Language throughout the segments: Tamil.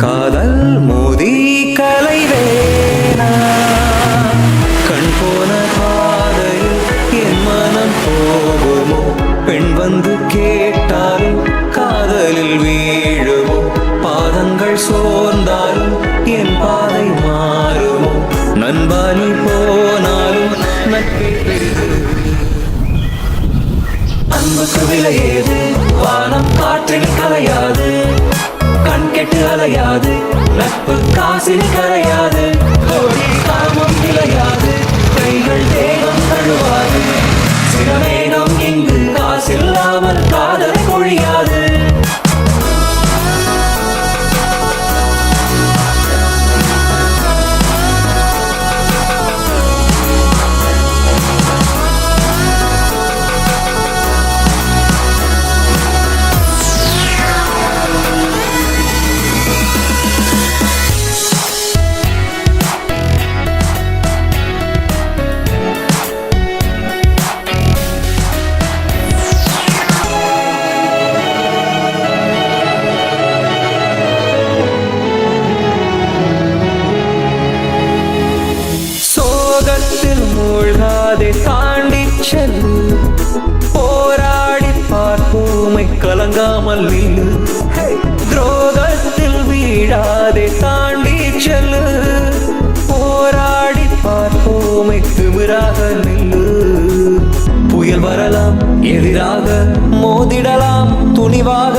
காதல் மோதி கலைவேனா கண் போன பாதையில் என் மனம் போகுமோ பெண் வந்து கேட்டாலும் காதலில் வீழுமோ பாதங்கள் சோர்ந்தாலும் என் பாதை மாறுமோ நண்பானி போனாலும் நட்பை பெரிது அன்புக்கு விலையேது வானம் காற்றில் கலையாது கண் கெட்டு அலையாது நட்பு காசில் கரையாது கோடி காமம் நிலையாது கைகள் தேகம் கழுவாது சிறமேகம் இங்கு காசில்லாமல் காதல் கொழியாது மூழ்காதே தாண்டி செல்லு போராடி பார்ப்போமை கலங்காமல் நில்லு துரோகத்தில் வீழாதே தாண்டி செல்லு போராடி பார்ப்போமை திமிராக நில்லு புயல் வரலாம் எதிராக மோதிடலாம் துணிவாக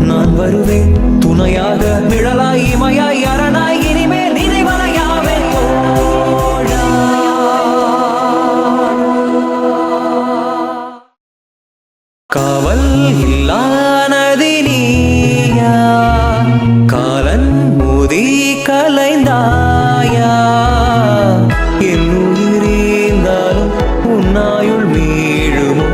நான் வருவேன் துணையாக நிழலாய் இமையாய் அரணாய் இனிமேல் நினைவலையாவே காவல் இல்லானதி நீயா காலன் மோதி கலைந்தாயா என் உயிரிந்தாலும் உன்னாயுள் மீழுமோ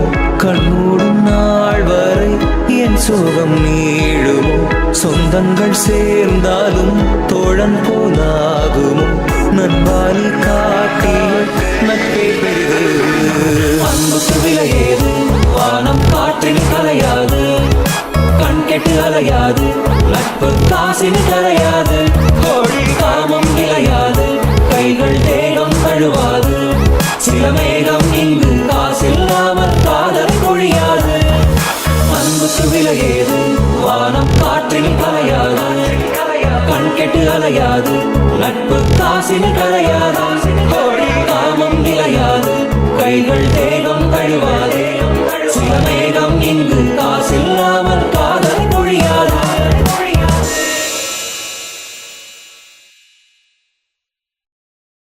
கண்மூடும் நாள் வரை என் சோகம் நீழுமோ சொந்தங்கள் சேர்ந்தாலும் தோழன் போலாகுமோ நண்பானி காட்டிய நட்பே பெரிது அன்புக்கு விலையேது வானம் காற்றில் கலையாது கண் கெட்டு அலையாது நட்பு காசில் கரையாது கோடி காமம் நிலையாது கைகள் தேகம் கழுவாது சில மேகம் இங்கு காசில்லாமல் காதல் கொழியாது அன்புக்கு விலையேது வானம் காற்றில் கலையாது கண் கெட்டு அலையாது நட்பு காசில் கரையாது கோடி காமம் நிலையாது கைகள் தேகம் கழுவாது